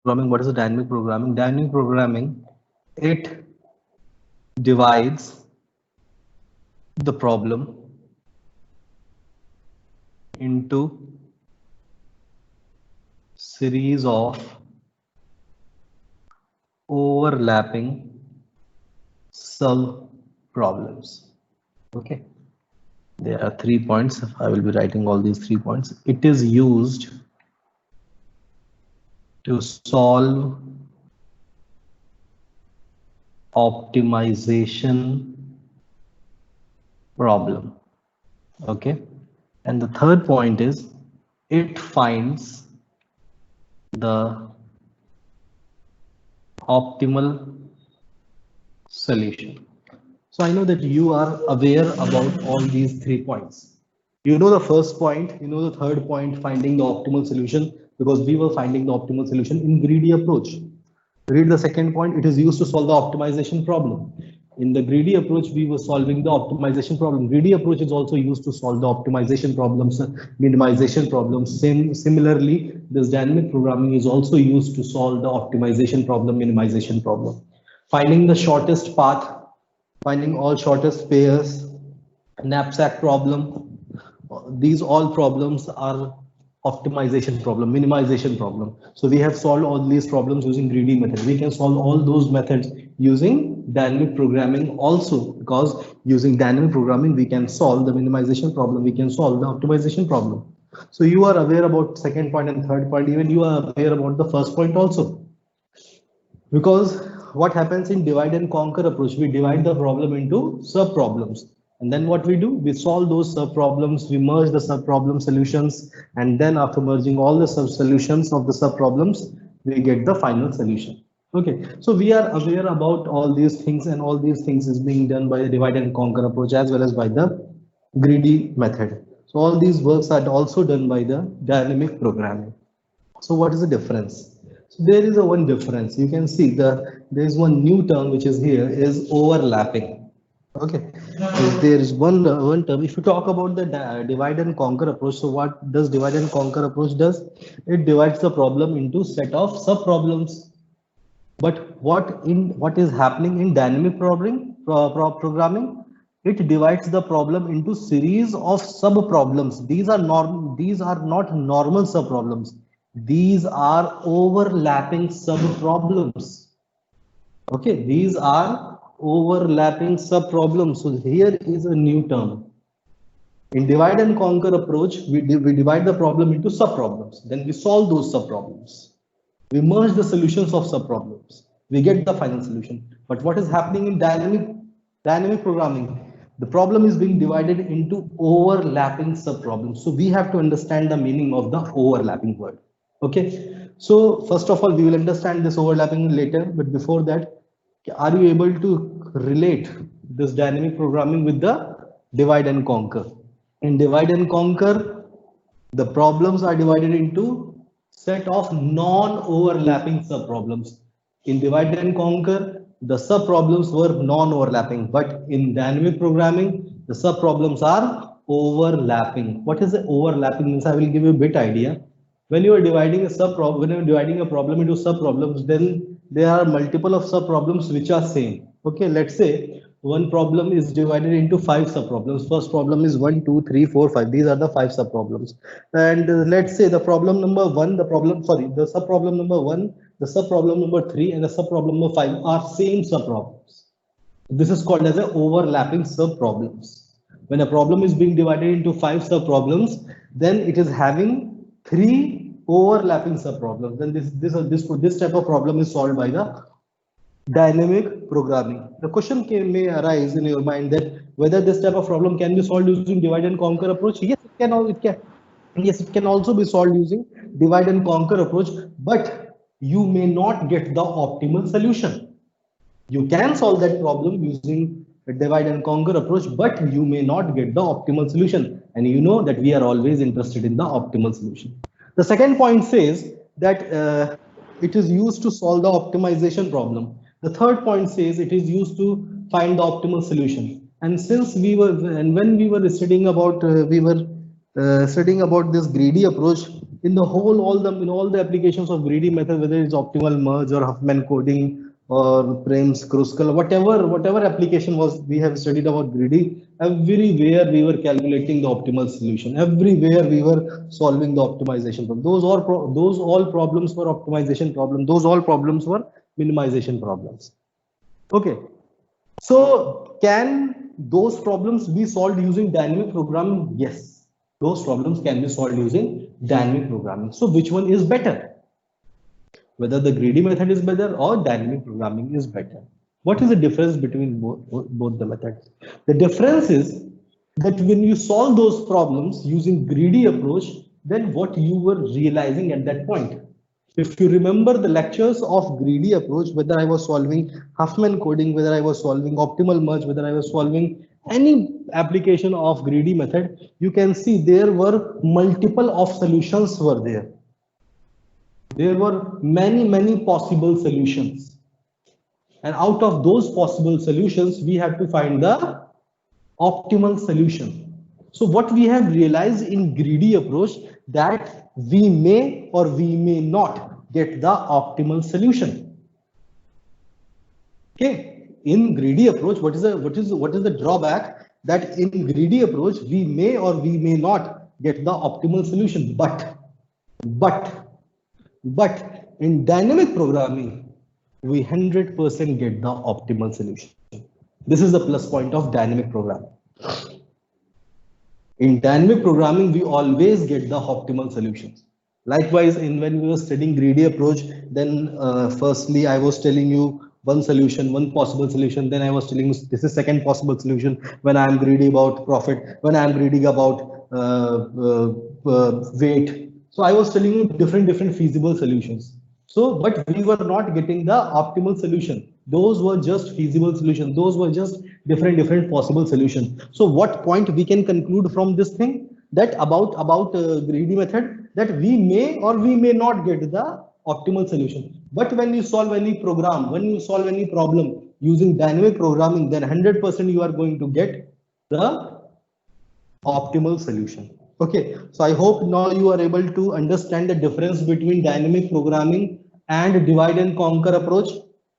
programming. What is the dynamic programming? Dynamic programming, it divides the problem into series of overlapping sub problems. Okay, there are 3 points. I will be writing all these 3 points. It is used to solve optimization problem. Okay, and the third point is it finds the optimal solution. So I know that you are aware about all these 3 points. You know the first point, you know the third point, finding the optimal solution, because we were finding the optimal solution in greedy approach. Read the second point, it is used to solve the optimization problem. In the greedy approach, we were solving the optimization problem. Greedy approach is also used to solve the optimization problems, minimization problems. Similarly, this dynamic programming is also used to solve the optimization problem, minimization problem. Finding the shortest path, finding all shortest pairs, knapsack problem. These all problems are optimization problem, minimization problem. So we have solved all these problems using greedy method. We can solve all those methods using dynamic programming also, because using dynamic programming we can solve the minimization problem, we can solve the optimization problem. So you are aware about second point and third point, even you are aware about the first point also. Because what happens in divide and conquer approach, we divide the problem into sub problems, and then what we do, we solve those sub problems, we merge the sub problem solutions, and then after merging all the sub solutions of the sub problems, we get the final solution. Okay, so we are aware about all these things, and all these things is being done by the divide and conquer approach as well as by the greedy method. So all these works are also done by the dynamic programming. So what is the difference? So there is a one difference. You can see there is one new term which is here is overlapping. Okay, there is one term. If you talk about the divide and conquer approach, so what does divide and conquer approach does? It divides the problem into set of sub problems. But what is happening in dynamic programming? It divides the problem into series of sub problems. These are not normal sub problems. These are overlapping sub problems. Okay, these are overlapping sub problems. So here is a new term. In divide and conquer approach, we divide the problem into sub problems. Then we solve those sub problems. We merge the solutions of sub problems. We get the final solution. But what is happening in dynamic programming? The problem is being divided into overlapping sub problems. So we have to understand the meaning of the overlapping word. Okay. So first of all, we will understand this overlapping later. But before that, are you able to relate this dynamic programming with the divide and conquer? In divide and conquer, the problems are divided into set of non-overlapping subproblems. In divide and conquer, the subproblems were non-overlapping, but in dynamic programming, the subproblems are overlapping. What is the overlapping means? I will give you a bit idea. When you are dividing a when you are dividing a problem into subproblems, then there are multiple of subproblems which are same. Okay, let's say one problem is divided into 5 subproblems. First problem is 1, 2, 3, 4, 5. These are the 5 subproblems. And let's say the problem number 1, the subproblem number 1, the subproblem number 3, and the subproblem number 5 are same subproblems. This is called as a overlapping subproblems. When a problem is being divided into 5 subproblems, then it is having 3 overlapping subproblems. Then this type of problem is solved by the dynamic programming. The question may arise in your mind that whether this type of problem can be solved using divide and conquer approach. Yes, it can. Yes, it can also be solved using divide and conquer approach, but you may not get the optimal solution. You can solve that problem using a divide and conquer approach, but you may not get the optimal solution. And you know that we are always interested in the optimal solution. The second point says that it is used to solve the optimization problem. The third point says it is used to find the optimal solution. And when we were studying about studying about this greedy approach, in the whole, in all the applications of greedy method, whether it's optimal merge or Huffman coding or Prem's Kruskal, whatever application was we have studied about greedy, everywhere we were calculating the optimal solution. Everywhere we were solving the optimization problem. Those all problems were optimization problem. Those all problems were minimization problems. Okay. So can those problems be solved using dynamic programming? Yes, those problems can be solved using dynamic programming. So which one is better? Whether the greedy method is better or dynamic programming is better. What is the difference between both the methods? The difference is that when you solve those problems using greedy approach, then what you were realizing at that point. If you remember the lectures of greedy approach, whether I was solving Huffman coding, whether I was solving optimal merge, whether I was solving any application of greedy method, you can see there were multiple of solutions were there. There were many possible solutions. And out of those possible solutions, we had to find the optimal solution. So what we have realized in greedy approach that we may or we may not get the optimal solution. Okay, in greedy approach, what is the drawback? That in greedy approach we may or we may not get the optimal solution, but in dynamic programming we 100% get the optimal solution. This is the plus point of dynamic programming. In dynamic programming, we always get the optimal solutions. Likewise, when we were studying greedy approach, then firstly I was telling you one solution, one possible solution. Then I was telling you this is second possible solution when I am greedy about profit, when I am greedy about weight. So I was telling you different feasible solutions. So, but we were not getting the optimal solution. Those were just feasible solutions. Those were just different possible solutions. So what point we can conclude from this thing, that about greedy method, that we may or we may not get the optimal solution. But when you solve any program, when you solve any problem using dynamic programming, then 100% you are going to get the optimal solution. Okay, so I hope now you are able to understand the difference between dynamic programming and divide and conquer approach.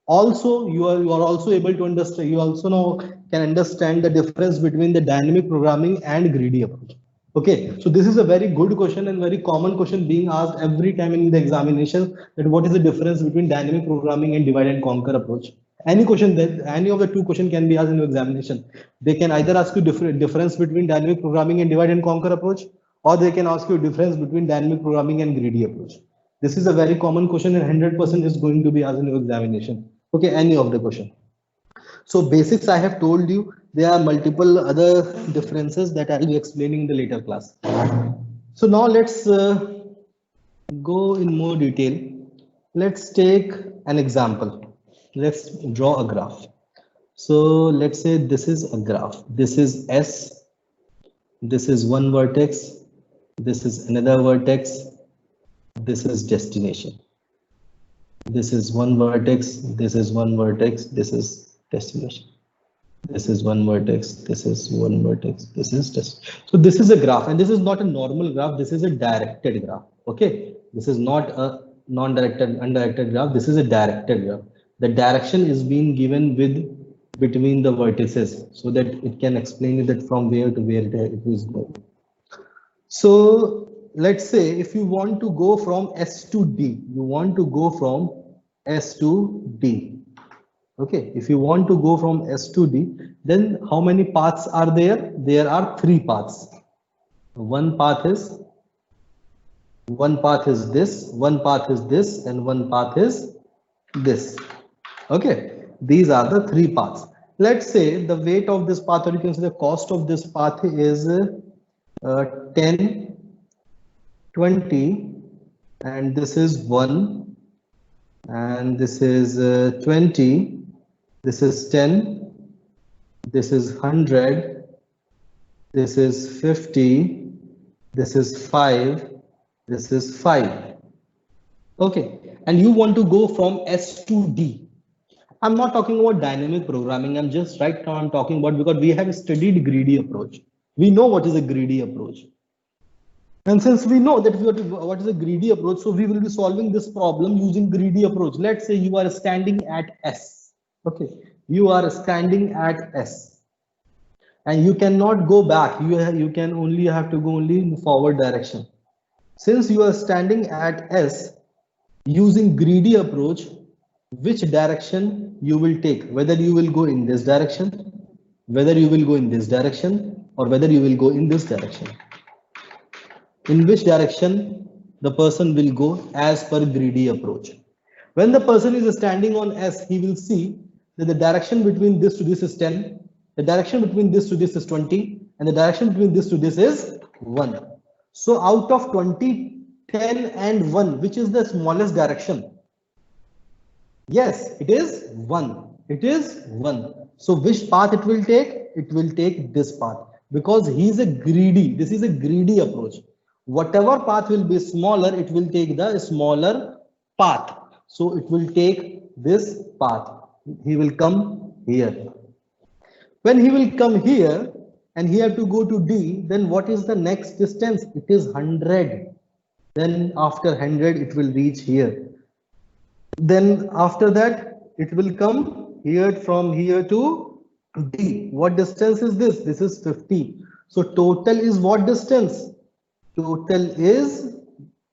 Also, you are also able to understand, you also now can understand the difference between the dynamic programming and greedy approach. Okay, so this is a very good question and very common question being asked every time in the examination, that what is the difference between dynamic programming and divide and conquer approach. Any question that any of the two questions can be asked in the examination. They can either ask you difference between dynamic programming and divide and conquer approach, or they can ask you difference between dynamic programming and greedy approach. This is a very common question and 100% is going to be asked in your examination. Okay, any of the question. So basics I have told you. There are multiple other differences that I'll be explaining in the later class. So now let's go in more detail. Let's take an example. Let's draw a graph. So let's say this is a graph. This is S. This is one vertex. This is another vertex. This is destination. This is one vertex. This is one vertex. This is destination. This is one vertex. This is one vertex. This is destination. So this is a graph, and this is not a normal graph. This is a directed graph. Okay. This is not a non-directed, undirected graph. This is a directed graph. The direction is being given with between the vertices so that it can explain that from where to where it is going. So let's say if you want to go from S to D, you want to go from S to D. Okay, if you want to go from S to D, then how many paths are there? There are 3 paths. One path is this, one path is this, and one path is this. Okay, these are the 3 paths. Let's say the weight of this path, or you can say the cost of this path is 10, 20, and this is 1, and this is 20, this is 10, this is 100, this is 50, this is 5, this is 5. Okay, and you want to go from S to D. I'm not talking about dynamic programming. I'm just right now I'm talking about, because we have studied greedy approach. We know what is a greedy approach. And since we know that we have to, what is a greedy approach, so we will be solving this problem using greedy approach. Let's say you are standing at S. Okay, you are standing at S, and you cannot go back. You can only have to go only in forward direction. Since you are standing at S, using greedy approach, which direction you will take, whether you will go in this direction, whether you will go in this direction, or whether you will go in this direction. In which direction the person will go as per greedy approach. When the person is standing on S, he will see that the direction between this to this is 10, the direction between this to this is 20, and the direction between this to this is 1. So out of 20, 10 and 1, which is the smallest direction? Yes, it is 1. It is 1. So which path it will take? It will take this path, because he is a greedy. This is a greedy approach. Whatever path will be smaller, it will take the smaller path. So it will take this path. He will come here. When he will come here and he have to go to D, then what is the next distance? It is 100. Then after 100, it will reach here. Then after that, it will come here from here to D. What distance is this? This is 50. So total is what distance? Total is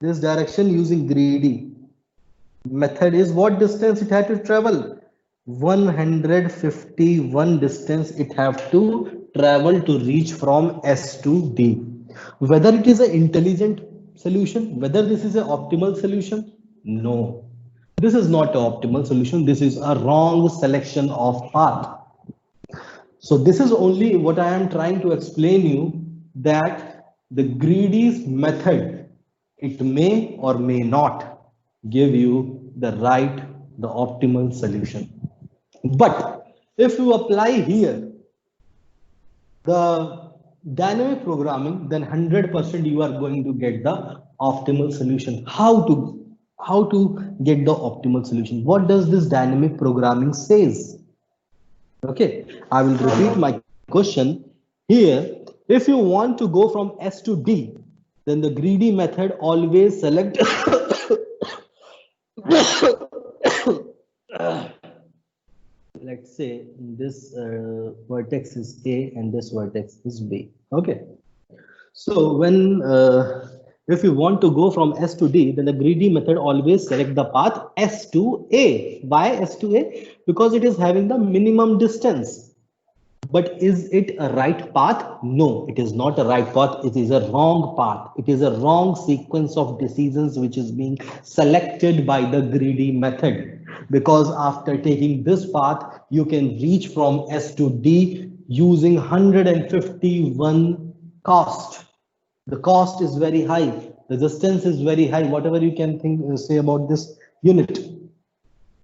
this direction using greedy method is what distance it had to travel? 151 distance it have to travel to reach from S to D. Whether it is an intelligent solution, whether this is an optimal solution, no. This is not an optimal solution. This is a wrong selection of path. So this is only what I am trying to explain you, that the greedy method, it may or may not give you the right, the optimal solution. But if you apply here the dynamic programming, then 100% you are going to get the optimal solution. How to get the optimal solution? What does this dynamic programming says? Okay, I will repeat my question here. If you want to go from S to D, then the greedy method always select let's say this vertex is A and this vertex is B. Okay, so when if you want to go from S to D, then the greedy method always select the path S to A. Why S to A? Because it is having the minimum distance. But is it a right path? No, it is not a right path. It is a wrong path. It is a wrong sequence of decisions which is being selected by the greedy method. Because after taking this path, you can reach from S to D using 151 cost. The cost is very high. The distance is very high. Whatever you can say about this unit.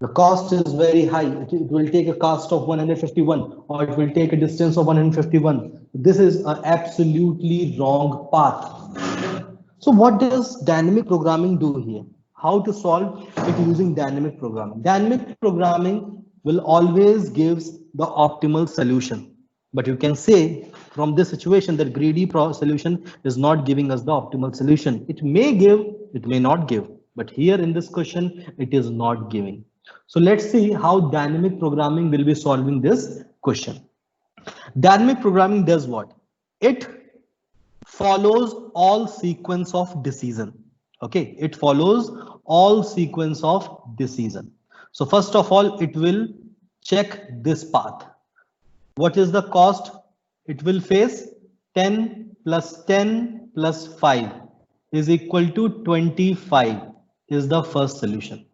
The cost is very high. It will take a cost of 151, or it will take a distance of 151. This is an absolutely wrong path. So what does dynamic programming do here? How to solve it using dynamic programming? Dynamic programming will always gives the optimal solution. But you can say from this situation that greedy solution is not giving us the optimal solution. It may give, it may not give. But here in this question, it is not giving. So let's see how dynamic programming will be solving this question. Dynamic programming does what? It follows all sequence of decision. Okay, it follows all sequence of decision. So first of all, it will check this path. What is the cost? It will face 10 plus 10 plus 5 is equal to 25 is the first solution.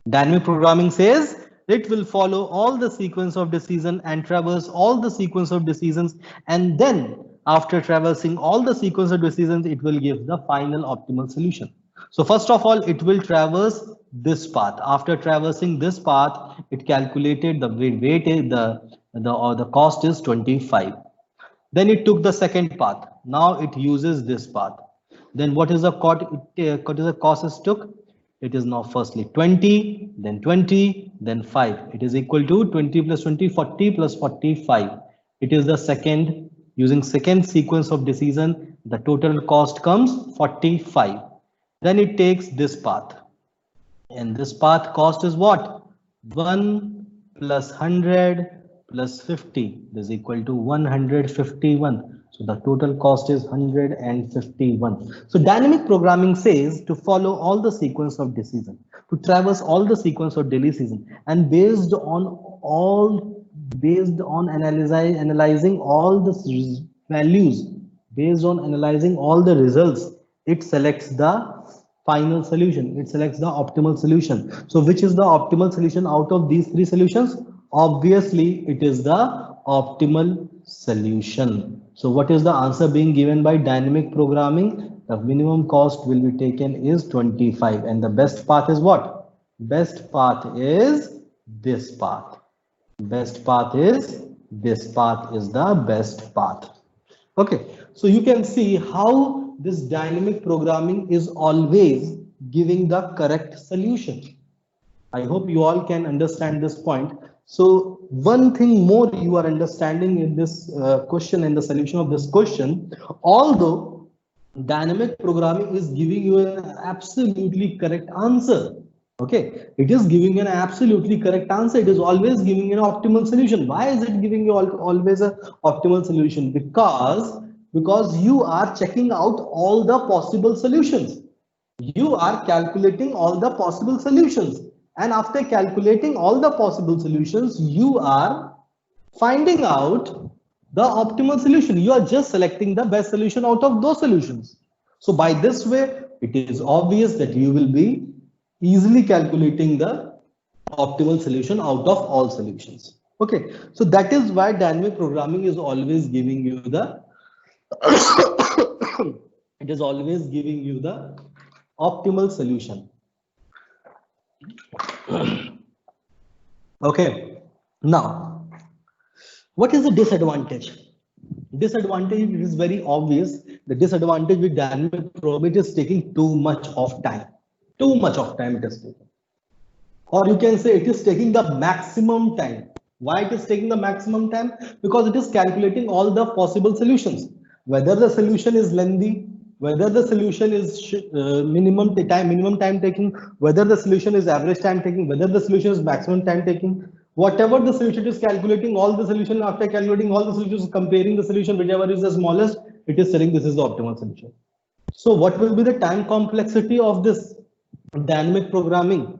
Dynamic programming says it will follow all the sequence of decision and traverse all the sequence of decisions, and then after traversing all the sequence of decisions, it will give the final optimal solution. So first of all, it will traverse this path. After traversing this path, it calculated the weight the cost is 25. Then it took the second path. Now it uses this path. Then what is the cost it took? It is now firstly 20, then 20, then 5. It is equal to 20 plus 20, 40 plus 45. It is the second Using second sequence of decision, the total cost comes 45. Then it takes this path. And this path cost is what? 1 plus 100 plus 50 is equal to 151. So the total cost is 151. So dynamic programming says to follow all the sequence of decision, to traverse all the sequence of daily season, and based on analyzing all the values, based on analyzing all the results, it selects the final solution. It selects the optimal solution. So which is the optimal solution out of these three solutions? Obviously, it is the optimal solution. So what is the answer being given by dynamic programming? The minimum cost will be taken is 25, and the best path is what? Best path is this path. Best path is this path is the best path. Okay, so you can see how this dynamic programming is always giving the correct solution. I hope you all can understand this point. So one thing more you are understanding in this question and the solution of this question, although dynamic programming is giving you an absolutely correct answer. Okay, it is giving an absolutely correct answer. It is always giving an optimal solution. Why is it giving you always an optimal solution? Because you are checking out all the possible solutions. You are calculating all the possible solutions. And after calculating all the possible solutions, you are finding out the optimal solution. You are just selecting the best solution out of those solutions. So by this way, it is obvious that you will be easily calculating the optimal solution out of all solutions. Okay, so that is why dynamic programming is always giving you the it is always giving you the optimal solution. Okay, now what is the disadvantage? Disadvantage is very obvious. The disadvantage with dynamic programming is taking too much of time. Too much of time it is taking. Or you can say it is taking the maximum time. Why it is taking the maximum time? Because it is calculating all the possible solutions. Whether the solution is lengthy, whether the solution is minimum time taking, whether the solution is average time taking, whether the solution is maximum time taking, whatever the solution is calculating, all the solution after calculating all the solutions, comparing the solution, whichever is the smallest, it is telling this is the optimal solution. So what will be the time complexity of this dynamic programming?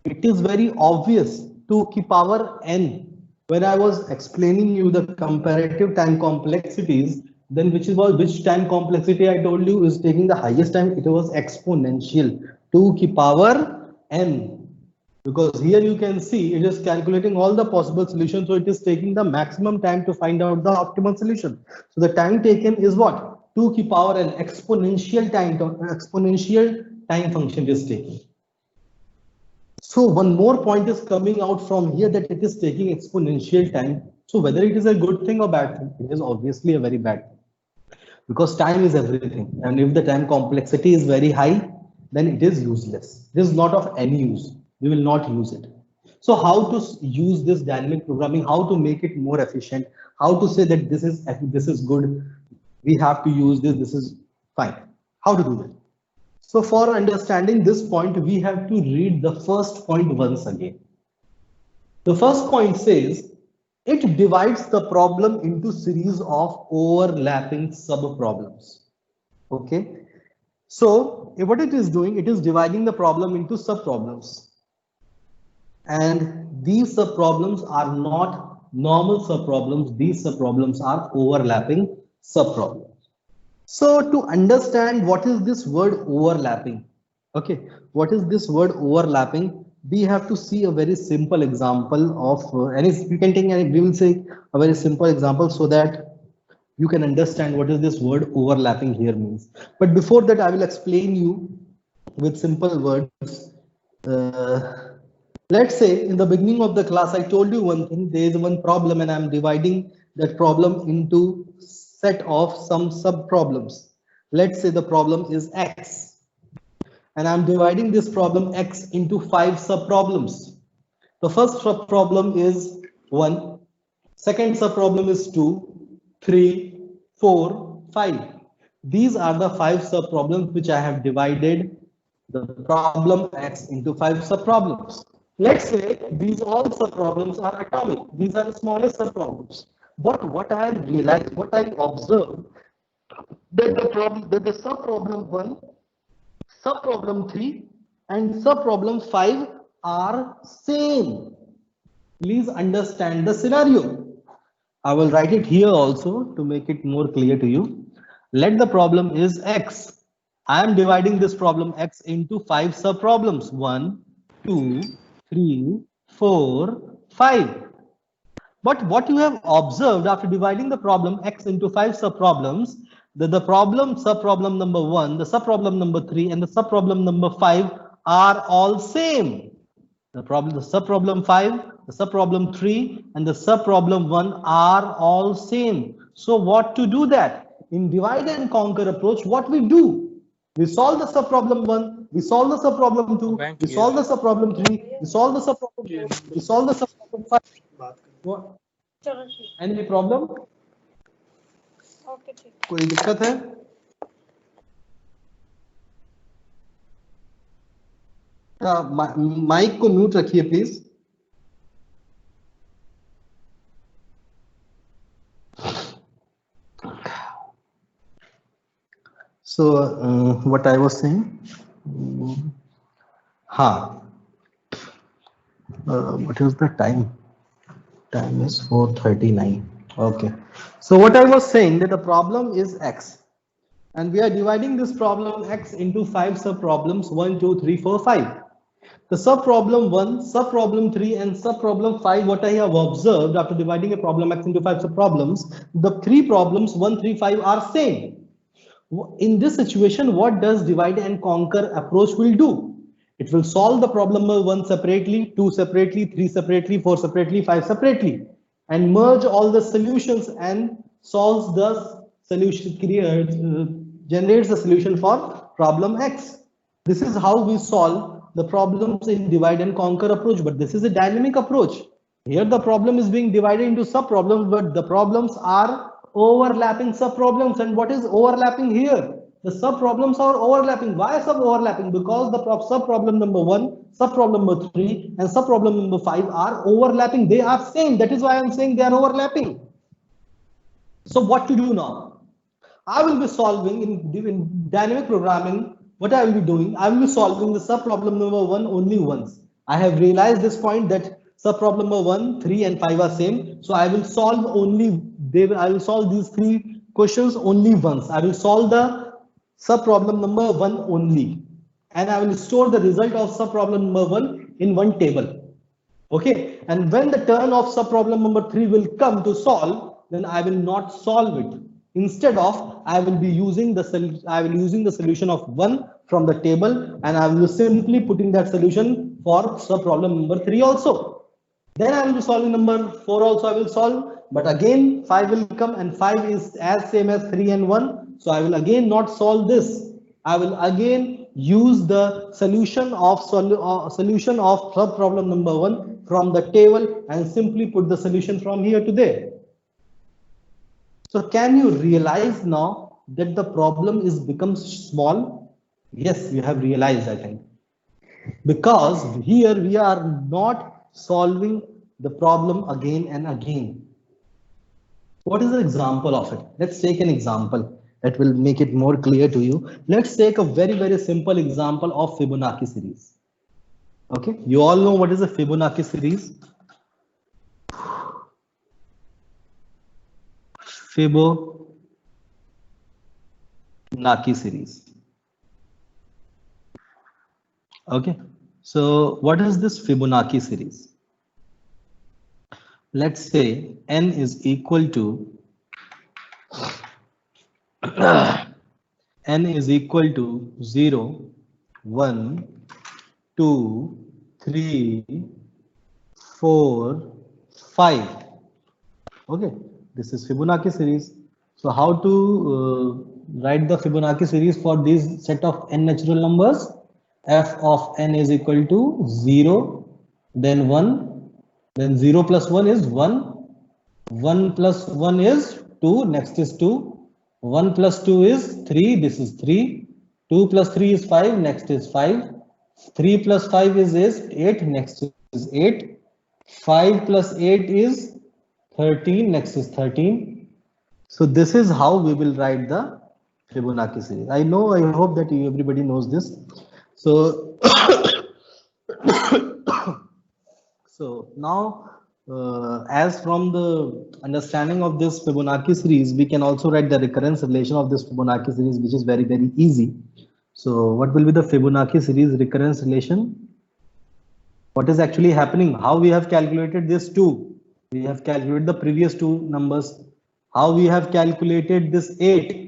It is very obvious. 2 to the power n. When I was explaining you the comparative time complexities, then which time complexity I told you is taking the highest time? It was exponential. 2 to the power n. Because here you can see it is calculating all the possible solutions, so it is taking the maximum time to find out the optimal solution. So the time taken is what? 2 to the power n. Exponential time function is taking. So one more point is coming out from here, that it is taking exponential time. So whether it is a good thing or bad thing, it is obviously a very bad thing. Because time is everything. And if the time complexity is very high, then it is useless. It is not of any use. We will not use it. So how to use this dynamic programming, how to make it more efficient, how to say that this is good, we have to use this is fine. How to do that? So for understanding this point, we have to read the first point once again. The first point says, it divides the problem into series of overlapping sub-problems. Okay. So what it is doing, it is dividing the problem into sub-problems. And these sub-problems are not normal sub-problems. These sub-problems are overlapping sub-problems. So to understand what is this word overlapping, okay, what is this word overlapping, we have to see a very simple example of, we can take, we will say a very simple example so that you can understand what is this word overlapping here means. But before that, I will explain you with simple words. Let's say in the beginning of the class, I told you one thing, there is one problem and I'm dividing that problem into set of some sub-problems. Let's say the problem is X. And I'm dividing this problem X into 5 sub-problems. The first sub-problem is 1. Second sub-problem is 2, 3, 4, 5. These are the 5 sub-problems which I have divided the problem X into 5 sub-problems. Let's say these all sub-problems are atomic. These are the smallest sub-problems. But what I realized, what I observed, that the sub-problem 1, sub-problem 3, and sub-problem 5 are same. Please understand the scenario. I will write it here also to make it more clear to you. Let the problem is X. I am dividing this problem X into 5 sub-problems. 1, 2, 3, 4, 5. But what you have observed after dividing the problem X into 5 sub-problems, that the problem sub-problem number 1, the sub-problem number 3, and the sub-problem number 5 are all same. The sub-problem 5, the sub-problem 3, and the sub-problem 1 are all same. So what to do that? In divide and conquer approach, what we do? We solve the sub-problem 1, we solve the sub-problem 2, we solve the sub-problem 3, we solve the sub-problem 4, we solve the sub-problem 5. What? Any problem? Okay, कोई दिक्कत है? Mic को mute रखिए please. So what I was saying, what is the time? Time is 4:39. Okay. So what I was saying, that the problem is X, and we are dividing this problem X into 5 sub-problems 1, 2, 3, 4, 5. The sub-problem 1, sub-problem 3, and sub-problem 5, what I have observed after dividing a problem X into 5 sub-problems, the 3 problems 1, 3, 5 are same. In this situation, what does divide and conquer approach will do? It will solve the problem number 1 separately, 2 separately, 3 separately, 4 separately, 5 separately, and merge all the solutions and solves the solution, generates the solution for problem X. This is how we solve the problems in divide and conquer approach, but this is a dynamic approach. Here the problem is being divided into sub-problems, but the problems are overlapping sub-problems. And what is overlapping here? The sub-problems are overlapping. Why sub-overlapping? Because the sub-problem number 1, sub-problem number 3, and sub-problem number 5 are overlapping. They are same. That is why I am saying they are overlapping. So what to do now? I will be solving in dynamic programming. What I will be doing, I will be solving the sub-problem number 1 only once. I have realized this point that sub-problem number 1, 3, and 5 are same. So I will solve only, I will solve these 3 questions only once. I will solve the sub-problem number 1 only. And I will store the result of sub-problem number 1 in one table. Okay. And when the turn of sub-problem number 3 will come to solve, then I will not solve it. Instead of, I will be using the solution of 1 from the table, and I will be simply putting that solution for sub-problem number 3 also. Then I will be solving number 4 also I will solve, but again 5 will come, and 5 is as same as 3 and 1. So I will again not solve this. I will again use the solution of sub-problem number 1 from the table and simply put the solution from here to there. So can you realize now that the problem is becomes small? Yes, you have realized, I think. Because here we are not solving the problem again and again. What is the example of it? Let's take an example that will make it more clear to you. Let's take a very, very simple example of Fibonacci series. Okay, you all know what is a Fibonacci series? Fibonacci series. Okay, so what is this Fibonacci series? Let's say n is equal to n is equal to 0, 1, 2, 3, 4, 5. Okay. This is Fibonacci series. So how to write the Fibonacci series for this set of n natural numbers? F of n is equal to 0, then 1, then 0 plus 1 is 1, 1 plus 1 is 2, next is 2, 1 plus 2 is 3. This is 3. 2 plus 3 is 5. Next is 5. 3 plus 5 is 8. Next is 8. 5 plus 8 is 13. Next is 13. So this is how we will write the Fibonacci series. I know, I hope that everybody knows this. So, so now, as from the understanding of this Fibonacci series, we can also write the recurrence relation of this Fibonacci series, which is very, very easy. So what will be the Fibonacci series recurrence relation? What is actually happening? How we have calculated this 2? We have calculated the previous two numbers. How we have calculated this 8?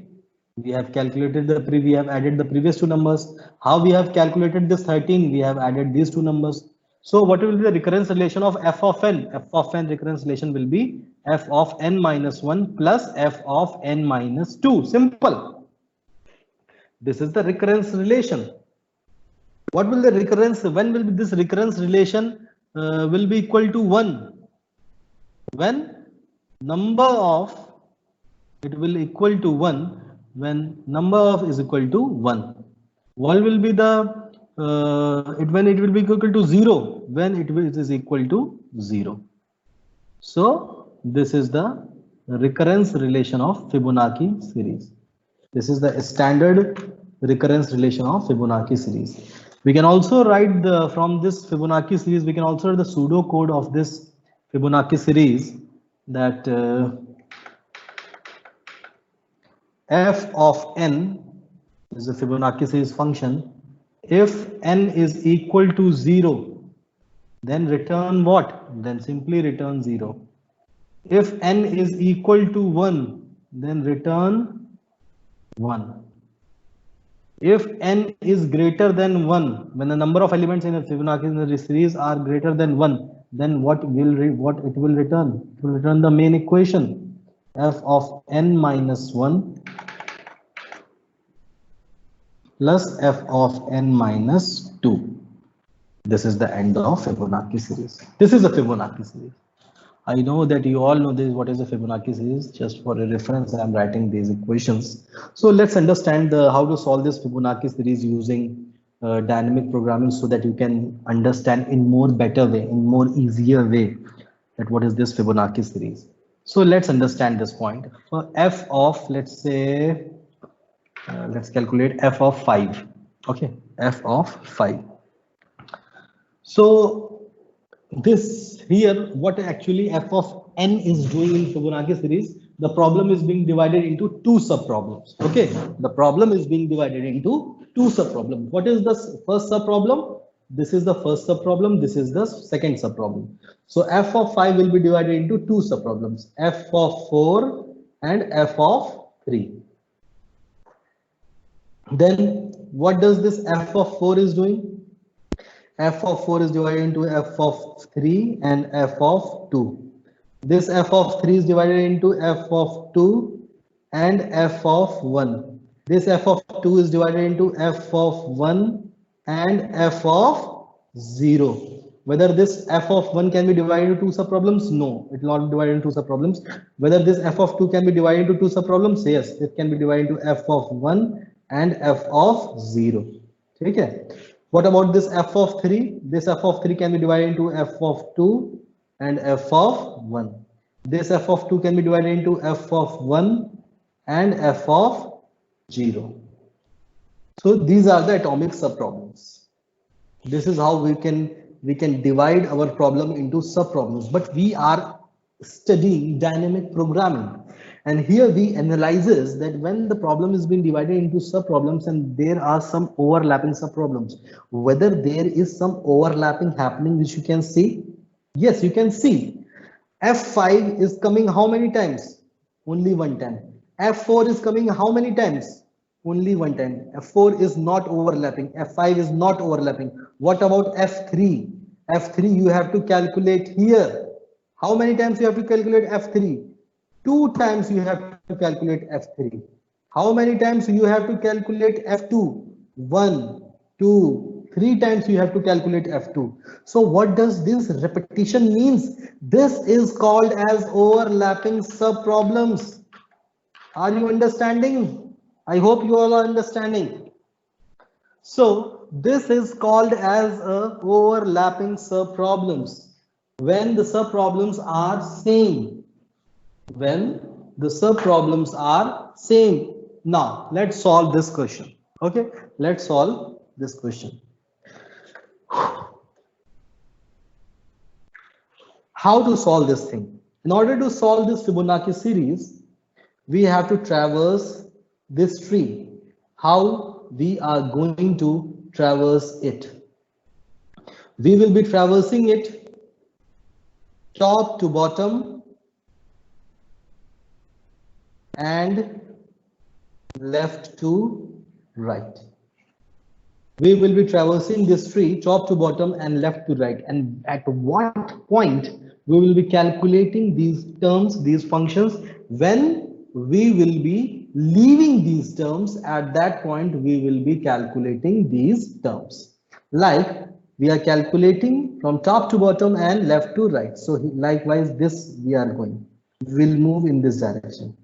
We have calculated we have added the previous two numbers. How we have calculated this 13? We have added these two numbers. So what will be the recurrence relation of f of n? F of n recurrence relation will be f of n minus 1 plus f of n minus 2. Simple. This is the recurrence relation. What will the recurrence, when will this recurrence relation will be equal to 1? When number of, it will equal to 1 when number of is equal to 1. What will be the, when it will be equal to 0? When it is equal to 0. So this is the recurrence relation of Fibonacci series. This is the standard recurrence relation of Fibonacci series. We can also write from this Fibonacci series, we can also write the pseudo code of this Fibonacci series, that f of n is a Fibonacci series function. If n is equal to 0, then return what? Then simply return 0. If n is equal to 1, then return 1. If n is greater than 1, when the number of elements in a Fibonacci series are greater than 1, then what it will return? It will return the main equation, f of n minus 1 plus f of n minus 2. This is the end of Fibonacci series. This is a Fibonacci series. I know that you all know this, what is a Fibonacci series. Just for a reference, I am writing these equations. So let's understand how to solve this Fibonacci series using dynamic programming, so that you can understand in more better way, in more easier way, that what is this Fibonacci series. So let's understand this point. For f of, let's say, let's calculate f of 5. Okay, f of 5. So this here, what actually f of n is doing in Fibonacci series, the problem is being divided into two subproblems. Okay, the problem is being divided into two subproblems. What is the first subproblem? This is the first subproblem. This is the second subproblem. So f of 5 will be divided into two subproblems, f of 4 and f of 3. Then what does this f of 4 is doing? F of 4 is divided into f of 3 and f of 2. This f of 3 is divided into f of 2 and f of 1. This f of 2 is divided into f of 1 and f of 0. Whether this f of 1 can be divided into two subproblems? No, it will not be divided into two subproblems. Whether this f of 2 can be divided into two subproblems? Yes, it can be divided into f of 1 and f of 0. Okay. What about this f of 3? This f of 3 can be divided into f of 2 and f of 1. This f of 2 can be divided into f of 1 and f of 0. So these are the atomic subproblems. This is how we can divide our problem into subproblems. But we are studying dynamic programming. And here we analyzes that when the problem is being divided into subproblems and there are some overlapping subproblems, whether there is some overlapping happening which you can see. Yes, you can see. F5 is coming how many times? Only one time. F4 is coming how many times? Only one time. F4 is not overlapping. F5 is not overlapping. What about F3? F3 you have to calculate here. How many times you have to calculate F3? 2 times you have to calculate F3. How many times you have to calculate F2? 1, 2, 3 times you have to calculate F2. So what does this repetition means? This is called as overlapping subproblems. Are you understanding? I hope you all are understanding. So this is called as a overlapping subproblems. When the subproblems are same. When the subproblems are same. Now let's solve this question. Okay, let's solve this question. How to solve this thing? In order to solve this Fibonacci series, we have to traverse this tree. How we are going to traverse it? We will be traversing it top to bottom and left to right. We will be traversing this tree top to bottom and left to right. And at what point we will be calculating these terms, these functions? When we will be leaving these terms, at that point we will be calculating these terms. Like we are calculating from top to bottom and left to right. So likewise this we are going. We'll move in this direction.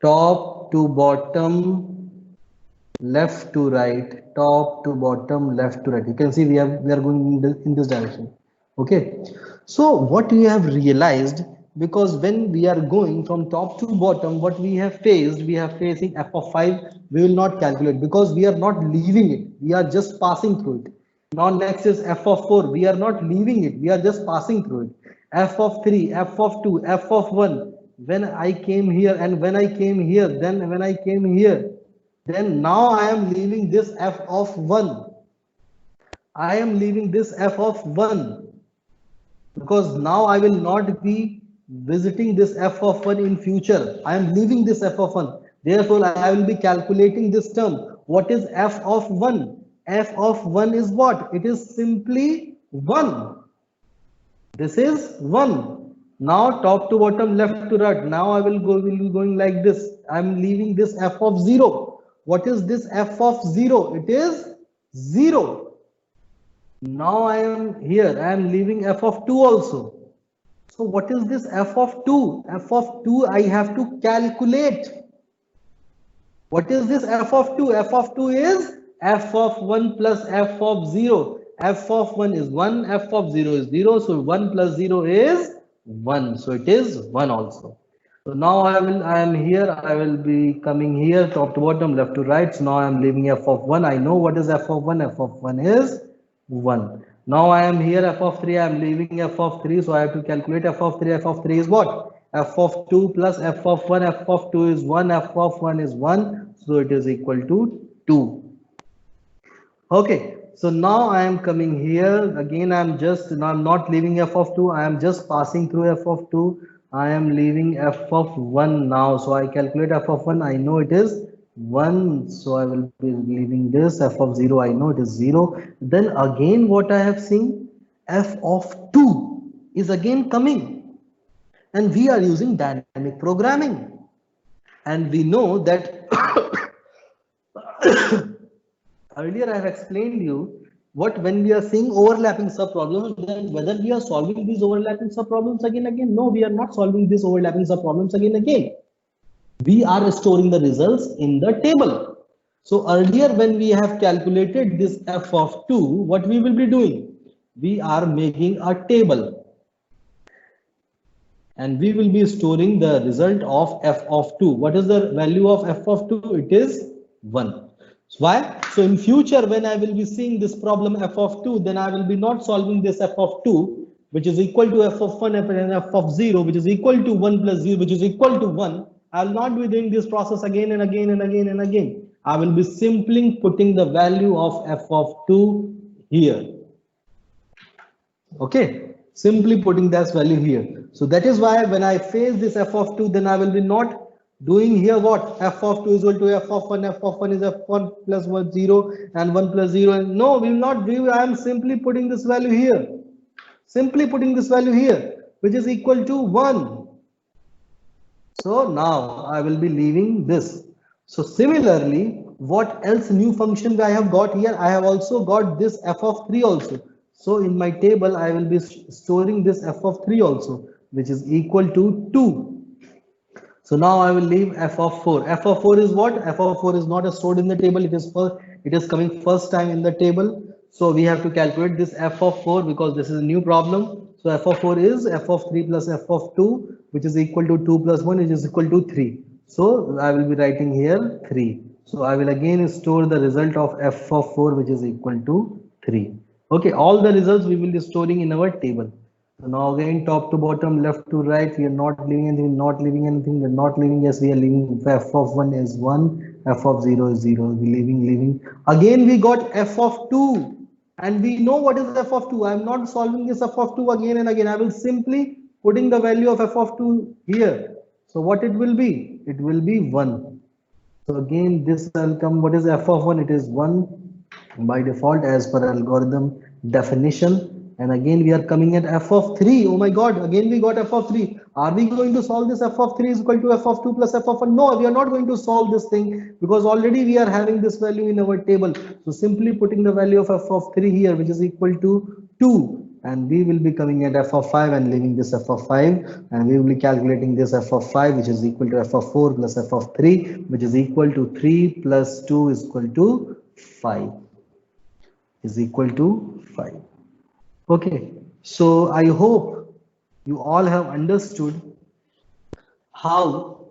Top to bottom, left to right, top to bottom, left to right. You can see we are going in this direction. Okay, so what we have realized, because when we are going from top to bottom, what we have facing f of 5, we will not calculate because we are not leaving it, we are just passing through it. Now next is f of 4, we are not leaving it, we are just passing through it. F of 3, f of 2, f of 1, when I came here and when I came here, then when I came here, then now I am leaving this f of 1. I am leaving this f of 1 because now I will not be visiting this f of 1 in future. I am leaving this f of 1. Therefore, I will be calculating this term. What is f of 1? F of 1 is what? It is simply 1. This is 1. Now top to bottom, left to right. Now I will be going like this. I am leaving this f of 0. What is this f of 0? It is 0. Now I am here. I am leaving f of 2 also. So what is this f of 2? F of 2 I have to calculate. What is this f of 2? F of 2 is f of 1 plus f of 0. F of 1 is 1, f of 0 is 0. So 1 plus 0 is 1. So it is 1 also. So now I am here, I will be coming here, top to bottom, left to right. So now I am leaving f of 1. I know what is f of 1. F of 1 is 1. Now I am here, f of 3. I am leaving f of 3. So I have to calculate f of 3. F of 3 is what? F of 2 plus f of 1. F of 2 is 1. F of 1 is 1. So it is equal to 2. Okay. So now I am coming here. Again, I am not leaving f of 2. I am just passing through f of 2. I am leaving f of 1 now. So I calculate f of 1. I know it is 1. So I will be leaving this. F of 0, I know it is 0. Then again, what I have seen, f of 2 is again coming. And we are using dynamic programming. And we know that earlier I have explained you what when we are seeing overlapping subproblems, then whether we are solving these overlapping subproblems again. No, we are not solving these overlapping subproblems again. We are storing the results in the table. So earlier when we have calculated this f of 2, what we will be doing? We are making a table. And we will be storing the result of f of 2. What is the value of f of 2? It is 1. Why? So in future, when I will be seeing this problem f of 2, then I will be not solving this f of 2, which is equal to f of 1 and f of 0, which is equal to 1 plus 0, which is equal to 1. I will not be doing this process again and again and again and again. I will be simply putting the value of f of 2 here. Okay, simply putting that value here. So that is why when I face this f of 2, then I will be not doing here what? F of 2 is equal to f of 1, f of 1 is f1 plus 1, 0 and 1 plus 0. And no, we will not do. I am simply putting this value here. Simply putting this value here, which is equal to 1. So now I will be leaving this. So similarly, what else new function I have got here? I have also got this f of 3 also. So in my table, I will be storing this f of 3 also, which is equal to 2. So now I will leave f of 4. F of 4 is what? F of 4 is not stored in the table. It is coming first time in the table. So we have to calculate this f of 4 because this is a new problem. So f of 4 is f of 3 plus f of 2, which is equal to 2 plus 1, which is equal to 3. So I will be writing here 3. So I will again store the result of f of 4, which is equal to 3. Okay, all the results we will be storing in our table. So now again, top to bottom, left to right, we are not leaving anything, not leaving anything, we're not leaving, yes, we are leaving. F of 1 is 1, f of 0 is 0, we leaving. Again, we got f of 2, and we know what is f of 2. I'm not solving this f of 2 again and again. I will simply putting the value of f of 2 here. So what it will be? It will be 1. So again, this will come, what is f of 1? It is 1 by default as per algorithm definition. And again, we are coming at f of 3. Oh my God, again we got f of 3. Are we going to solve this f of 3 is equal to f of 2 plus f of 1? No, we are not going to solve this thing because already we are having this value in our table. So simply putting the value of f of 3 here, which is equal to 2. And we will be coming at f of 5 and leaving this f of 5, and we will be calculating this f of 5, which is equal to f of 4 plus f of 3, which is equal to 3 plus 2 is equal to 5, is equal to 5. Okay, so I hope you all have understood how